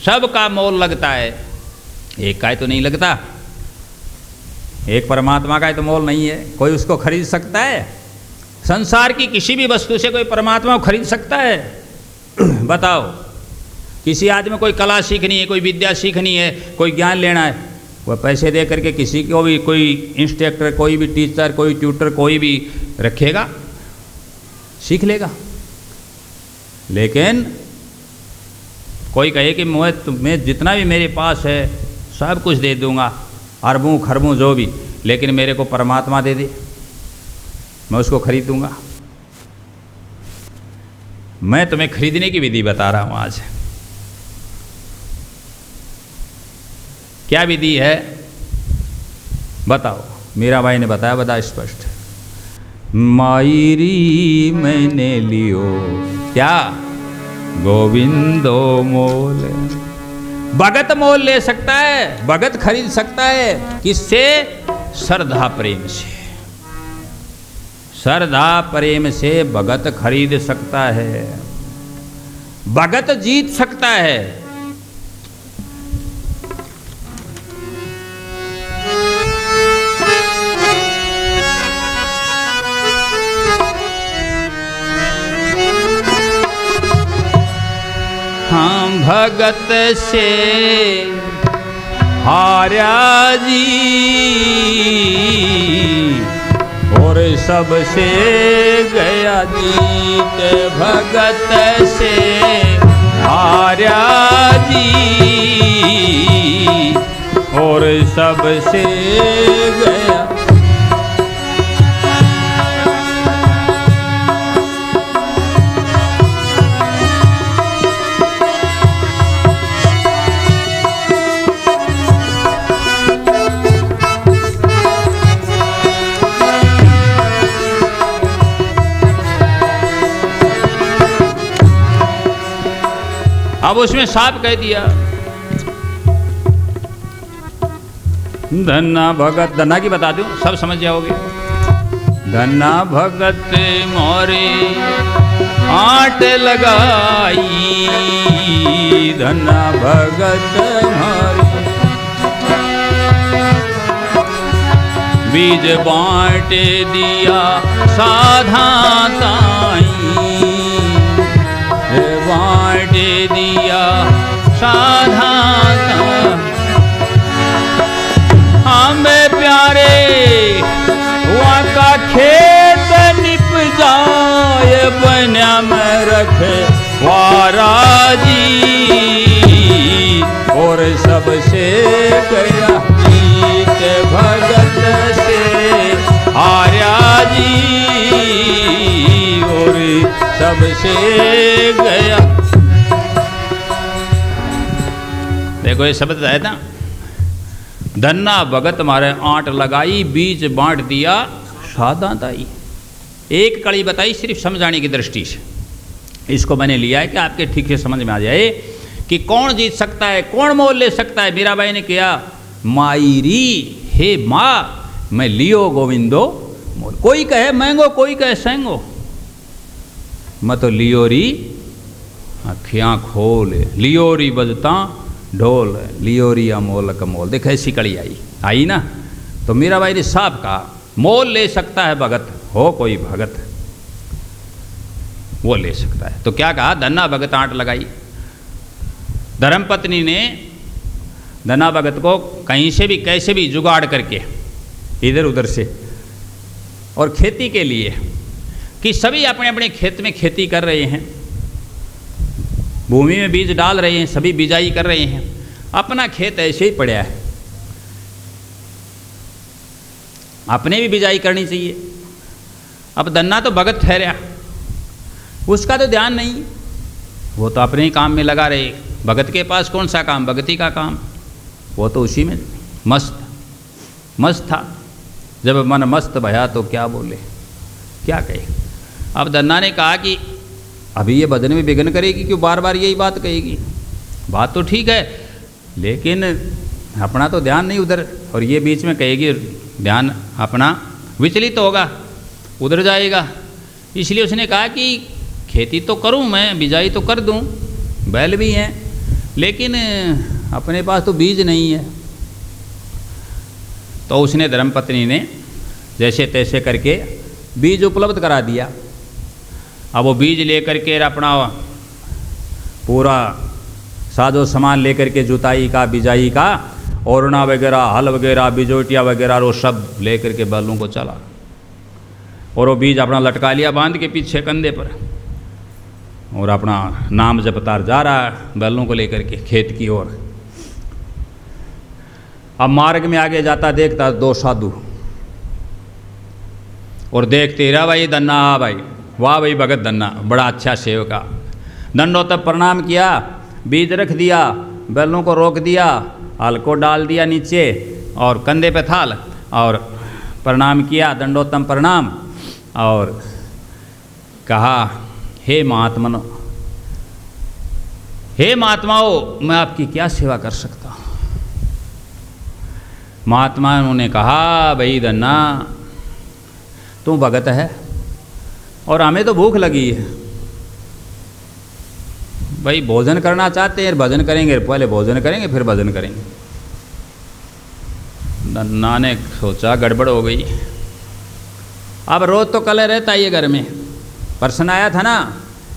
सबका मोल लगता है, एक का तो नहीं लगता। एक परमात्मा का तो मोल नहीं है, कोई उसको खरीद सकता है? संसार की किसी भी वस्तु से कोई परमात्मा को खरीद सकता है? बताओ। किसी आदमी कोई कला सीखनी है, कोई विद्या सीखनी है, कोई ज्ञान लेना है, वह पैसे दे करके किसी को भी, कोई इंस्ट्रक्टर, कोई भी टीचर, कोई ट्यूटर, कोई भी रखेगा, सीख लेगा। लेकिन कोई कहे कि मैं जितना भी मेरे पास है सब कुछ दे दूंगा, अरबों खरबों जो भी, लेकिन मेरे को परमात्मा दे दे, मैं उसको खरीदूंगा। मैं तुम्हें खरीदने की विधि बता रहा हूं आज। क्या विधि है बताओ? मीरा बाई ने बताया, बता स्पष्ट। मायरी मैंने लियो क्या गोविंदो मोल। भगत मोल ले सकता है, भगत खरीद सकता है। किससे? श्रद्धा प्रेम से। श्रद्धा प्रेम से भगत खरीद सकता है, भगत जीत सकता है। हम भगत से हारा जी और सबसे गया जीत। भगत से हारा जी और सबसे गया। अब उसमें साफ कह दिया, धन्ना भगत, धन्ना की बता दूं, सब समझ जाओगे। धन्ना भगत मोरे आट लगाई, धन्ना भगत मोरे बीज बांट दिया साधा ताई, बांट दिया साधा हमें प्यारे वहाँ का खेत निप जाए, बन्या में रखे वारा जी और सबसे गया जीत। भगत से आर्या जी और सबसे गया। देखो ये शब्द है ना, धन्ना भगत मारे आंट लगाई, बीज बांट दिया साधा ताई। एक कड़ी बताई सिर्फ समझाने की दृष्टि से, इसको मैंने लिया है कि आपके ठीक से समझ में आ जाए कि कौन जीत सकता है, कौन मोल ले सकता है। मीराबाई ने किया, मायरी हे माँ मैं लियो गोविंदो मोल। कोई कहे महंगो, कोई कहे सहंगो, मैं तो लियोरी अखियाँ खोल, लियोरी बजता ढोल, लियोरी अमोल कमोल। देख ऐसी कड़ी आई ना। तो मीराबाई ने साफ कहा, मोल ले सकता है भगत, हो कोई भगत वो ले सकता है। तो क्या कहा? धन्ना भगत आंट लगाई। धर्मपत्नी ने धन्ना भगत को कहीं से भी कैसे भी जुगाड़ करके इधर उधर से, और खेती के लिए कि सभी अपने अपने खेत में खेती कर रहे हैं, भूमि में बीज डाल रहे हैं, सभी बिजाई कर रहे हैं, अपना खेत ऐसे ही पड़ा है, अपने भी बिजाई करनी चाहिए। अब धन्ना तो भगत ठहरा, उसका तो ध्यान नहीं, वो तो अपने ही काम में लगा रहे। भगत के पास कौन सा काम? भगती का काम, वो तो उसी में मस्त था। जब मन मस्त भया तो क्या बोले, क्या कहे। अब धन्ना ने कहा कि अभी ये बदन में विघ्न करेगी, क्यों बार बार यही बात कहेगी। बात तो ठीक है, लेकिन अपना तो ध्यान नहीं उधर, और ये बीच में कहेगी, ध्यान अपना विचलित होगा, उधर जाएगा। इसलिए उसने कहा कि खेती तो करूं मैं, बिजाई तो कर दूं, बैल भी हैं, लेकिन अपने पास तो बीज नहीं है। तो उसने धर्मपत्नी ने जैसे तैसे करके बीज उपलब्ध करा दिया। अब वो बीज लेकर के अपना पूरा साजो सामान लेकर के जुताई का, बिजाई का, ओरना वगैरह, हल वगैरह, बिजोटिया वगैरह वो सब लेकर के बैलों को चला और वो बीज अपना लटका लिया बांध के पीछे कंधे पर और अपना नाम जपतार जा रहा है बैलों को लेकर के खेत की ओर। अब मार्ग में आगे जाता देखता दो साधु और देखते रहा भाई धन्ना, भाई वाह भाई भगत धन्ना, बड़ा अच्छा सेवका। दंडोतक प्रणाम किया, बीज रख दिया, बैलों को रोक दिया, हल को डाल दिया नीचे और कंधे पे थाल और प्रणाम किया, दंडोत्तम प्रणाम, और कहा हे महात्मनो, हे महात्माओं, मैं आपकी क्या सेवा कर सकता हूँ। महात्मा ने कहा भाई धन्ना, तू भगत है और हमें तो भूख लगी है भाई, भोजन करना चाहते हैं, भजन करेंगे, पहले भोजन करेंगे फिर भजन करेंगे। धन्ना ने सोचा गड़बड़ हो गई। अब रोज तो कलह रहता ही है घर में। प्रश्न आया था ना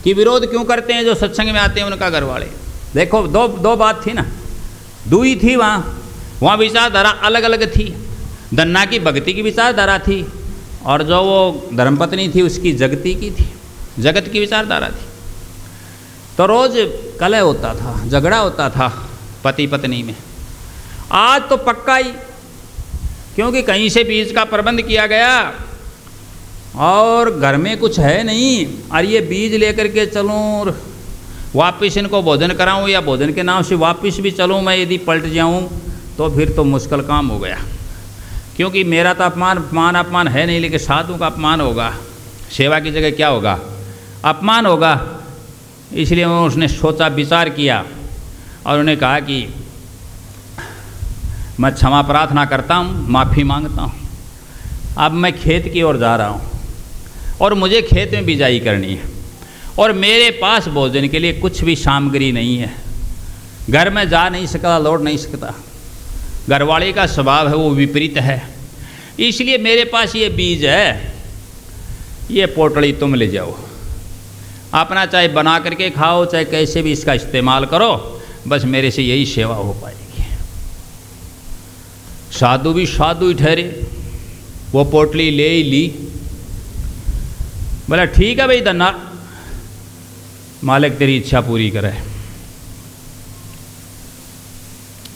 कि विरोध क्यों करते हैं जो सत्संग में आते हैं उनका घर वाले। देखो दो बात थी ना, दुई थी वहाँ विचारधारा अलग अलग थी। धन्ना की भक्ति की विचारधारा थी और जो वो धर्मपत्नी थी उसकी जगती की थी, जगत की विचारधारा थी। तो रोज कलह होता था, झगड़ा होता था पति पत्नी में। आज तो पक्का ही, क्योंकि कहीं से बीज का प्रबंध किया गया और घर में कुछ है नहीं, और ये बीज लेकर के चलूँ और वापस इनको भोजन कराऊँ या भोजन के नाम से वापस भी चलूँ मैं, यदि पलट जाऊँ तो फिर तो मुश्किल काम हो गया। क्योंकि मेरा तो अपमान है नहीं, लेकिन साधु का अपमान होगा, सेवा की जगह क्या होगा, अपमान होगा। इसलिए उसने सोचा, विचार किया और उन्हें कहा कि मैं क्षमा प्रार्थना करता हूँ, माफ़ी मांगता हूँ। अब मैं खेत की ओर जा रहा हूँ और मुझे खेत में बिजाई करनी है और मेरे पास भोजन के लिए कुछ भी सामग्री नहीं है। घर में जा नहीं सकता, लौट नहीं सकता, घरवाले का स्वभाव है वो विपरीत है। इसलिए मेरे पास ये बीज है, ये पोटली तुम ले जाओ, अपना चाहे बना करके खाओ, चाहे कैसे भी इसका इस्तेमाल करो, बस मेरे से यही सेवा हो पाएगी। साधु भी साधु ही ठहरे, वो पोटली ले ही ली। बोला ठीक है भाई धन्ना, मालिक तेरी इच्छा पूरी करे,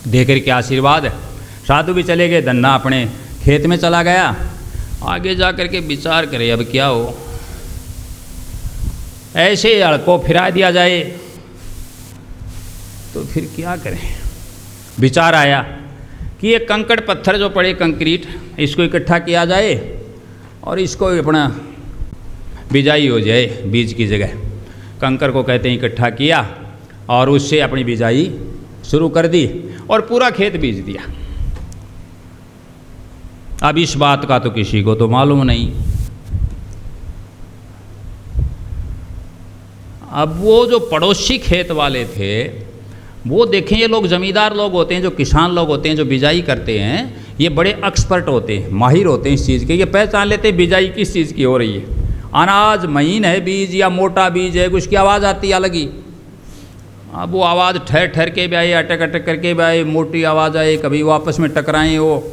देकर के आशीर्वाद है। साधु भी चले गए, धन्ना अपने खेत में चला गया। आगे जा कर के विचार करे अब क्या हो, ऐसे को फिरा दिया जाए तो फिर क्या करें। विचार आया कि ये कंकड़ पत्थर जो पड़े, कंक्रीट, इसको इकट्ठा किया जाए और इसको अपना बिजाई हो जाए बीज की जगह। कंकड़ को कहते हैं इकट्ठा किया और उससे अपनी बिजाई शुरू कर दी और पूरा खेत बीज दिया। अब इस बात का तो किसी को तो मालूम नहीं। अब वो जो पड़ोसी खेत वाले थे वो देखें, ये लोग जमींदार लोग होते हैं, जो किसान लोग होते हैं, जो बिजाई करते हैं, ये बड़े एक्सपर्ट होते हैं, माहिर होते हैं इस चीज़ के। ये पहचान लेते हैं बिजाई किस चीज़ की हो रही है, अनाज महीन है बीज या मोटा बीज है, उसकी आवाज़ आती है अलग ही। अब वो आवाज़ ठहर ठहर के भी आए, अटक अटक करके भी आए, मोटी आवाज़ आए, कभी वो आपस में टकराएँ, वो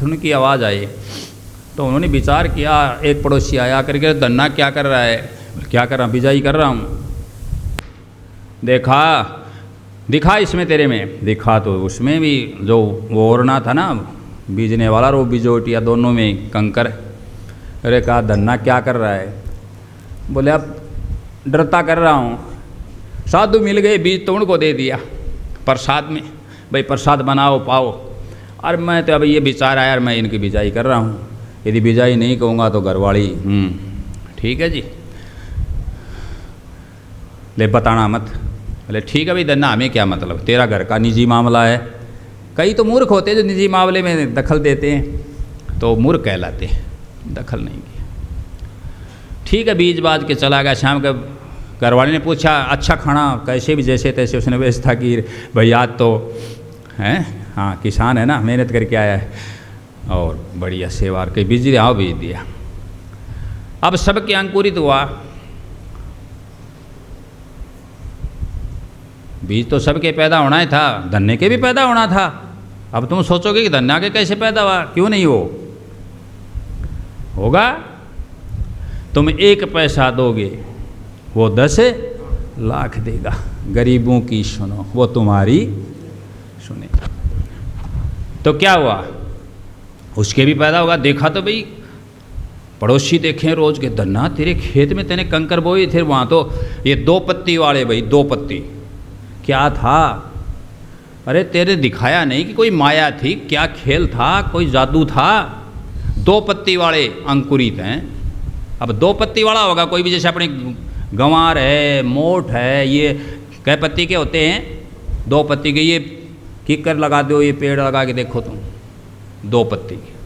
थुन की आवाज़ आए। तो उन्होंने विचार किया, एक पड़ोसी आया करके, धन्ना क्या कर रहा है? क्या कर रहा हूँ? बिजाई कर रहा हूँ। दिखा इसमें तेरे में, दिखा तो उसमें भी जो वो ओरना था ना बीजने वाला, वो बिजोटिया दोनों में कंकर। अरे कहा धन्ना क्या कर रहा है? बोले अब डरता कर रहा हूँ। साधु मिल गए, बीज तो उनको दे दिया प्रसाद में, भाई प्रसाद बनाओ पाओ। और मैं तो अब ये विचार आया, मैं इनकी बिजाई कर रहा हूँ, यदि बिजाई नहीं कहूँगा तो घरवाली ठीक है जी, ले बताना मत। बोले ठीक है भाई धन्ना, हमें क्या मतलब, तेरा घर का निजी मामला है। कई तो मूर्ख होते हैं जो निजी मामले में दखल देते हैं, तो मूर्ख कहलाते हैं, दखल नहीं किया। ठीक है, बीज बाज के चला गया। शाम का घरवाले ने पूछा अच्छा खाना कैसे भी जैसे तैसे उसने व्यवस्था की, भाई आज तो हैं हाँ किसान है ना, मेहनत करके आया है और बढ़िया सेवा के बीज दिया, आओ बीज दिया। अब सबके अंकुरित हुआ, बीज तो सबके पैदा होना ही था, धन्य के भी पैदा होना था। अब तुम सोचोगे कि धन्या के कैसे पैदा हुआ, क्यों नहीं होगा। तुम 1 पैसा दोगे वो 10 लाख देगा, गरीबों की सुनो वो तुम्हारी सुनेगा। तो क्या हुआ, उसके भी पैदा होगा। देखा तो भाई पड़ोसी देखें रोज के, धन्ना तेरे खेत में तेने कंकर बोए थे, वहाँ तो ये 2 पत्ती वाले, भाई 2 पत्ती क्या था, अरे तेरे दिखाया नहीं कि कोई माया थी, क्या खेल था, कोई जादू था। 2 पत्ती वाले अंकुरित हैं। अब 2 पत्ती वाला होगा कोई भी, जैसे अपने गंवार है, मोठ है, ये कै पत्ती के होते हैं, 2 पत्ती के। ये किक्कर लगा दो, ये पेड़ लगा के देखो तुम, 2 पत्ती के।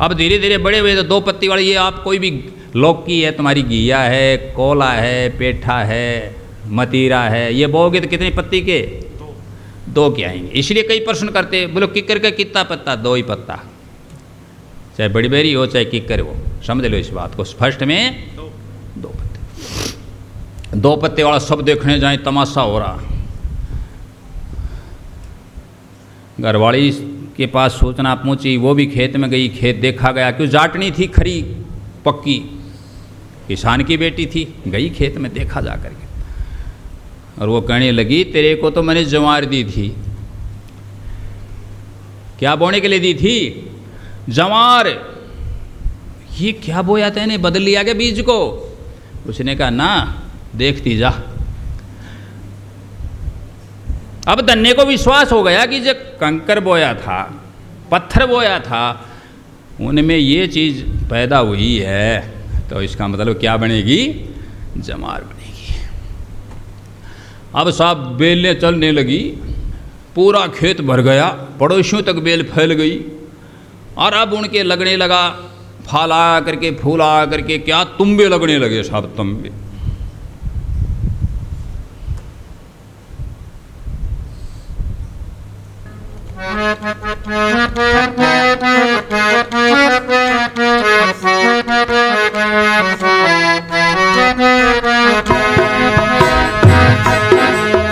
अब धीरे धीरे बड़े हुए तो 2 पत्ती वाले, ये आप कोई भी लौकी है, तुम्हारी घिया है, कोला है, पेठा है, मतीरा है, ये बोगे तो कितनी पत्ती के, 2 के आएंगे। इसलिए कई प्रश्न करते, बोलो किक्कर का कितना पत्ता, 2 ही पत्ता, चाहे बड़ी बेरी हो चाहे किक्कर हो, समझ लो इस बात को। फर्स्ट में 2 पत्ते, 2 पत्ते वाला सब देखने जाए, तमाशा हो रहा। घरवाली के पास सूचना पहुंची, वो भी खेत में गई, खेत देखा गया, क्यों जाटनी थी खरी पक्की, किसान की बेटी थी, गई खेत में देखा जा करके, और वो कहने लगी तेरे को तो मैंने जवार दी थी। क्या बोने के लिए दी थी, जवार। ये क्या बोया तेने, बदल लिया क्या बीज को। उसने कहा ना, देखती जा। अब धन्य को विश्वास हो गया कि जो कंकर बोया था, पत्थर बोया था, उनमें ये चीज़ पैदा हुई है, तो इसका मतलब क्या बनेगी, जमार बनेगी। अब साहब बेलें चलने लगी, पूरा खेत भर गया, पड़ोसियों तक बेल फैल गई, और अब उनके लगने लगा फल आ करके, फूल आ करके, क्या तुम्बे लगने लगे साहब, तुम्बे।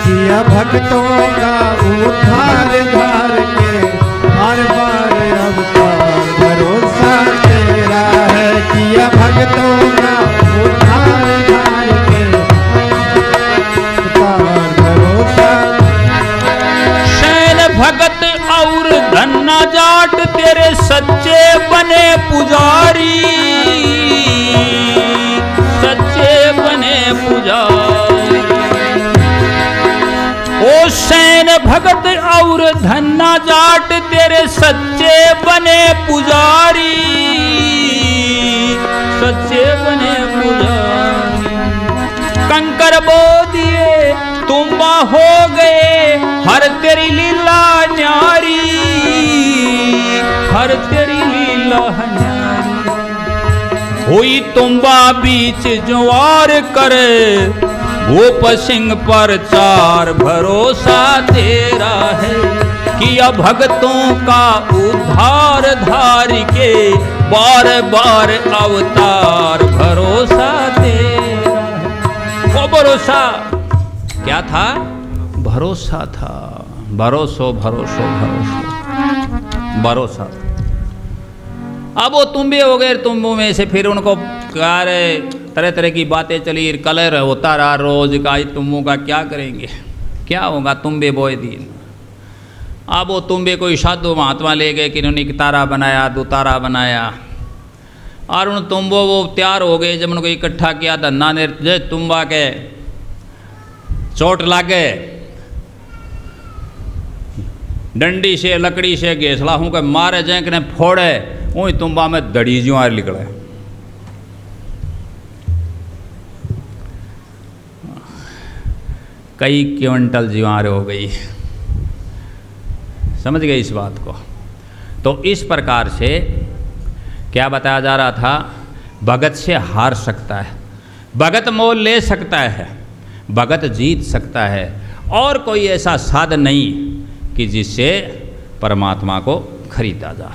किया भक्तों का उद्धार धार के, हर बार अवतार भरोसा तेरा है। किया भक्तों का उद्धार धार के, अवतार भरोसा। शैन भगत और धन्ना जाट तेरे सच्चे बने पुजारी, सच्चे बने पुजारी। ओ शैन भगत और धन्ना जाट तेरे सच्चे बने पुजारी, सच्चे बने पुजारी। कंकर बो दिए तुम्बा हो गए, हर तेरी लीला न्यारी, हर तेरी लीला न्यारी। हुई तुम्बा बीच ज्वार करे, भूप सिंह पर 4 भरोसा तेरा है। किया भक्तों का उद्धार धार के, बार बार अवतार भरोसा तेरा है। वो भरोसा क्या था, भरोसा था, भरोसो भरोसो भरोसो भरोसा। अब वो तुम्बे हो गए, तुम्बों में से फिर उनको तरह तरह की बातें चली, कलर होता रहा रोज का, तुम्बों का क्या करेंगे, क्या होगा, तुम्बे बोए दिन। अब वो तुम्बे कोई साधु महात्मा ले गए कि उन्होंने 1 तारा बनाया, 2 तारा बनाया, और उन तुम्बों वो तैयार हो गए। जब उनको इकट्ठा किया, धन्ना ने जय तुम्बा के चोट लागे, डंडी से लकड़ी से घेसला हूँ के मारे जैक ने फोड़े, वही तुम्बा में दड़ी ज्वार निकले। कई क्विंटल ज्वार हो गई, समझ गए इस बात को। तो इस प्रकार से क्या बताया जा रहा था, भगत से हार सकता है, भगत मोल ले सकता है, भगत जीत सकता है, और कोई ऐसा साधन नहीं कि जिससे परमात्मा को खरीदा जा।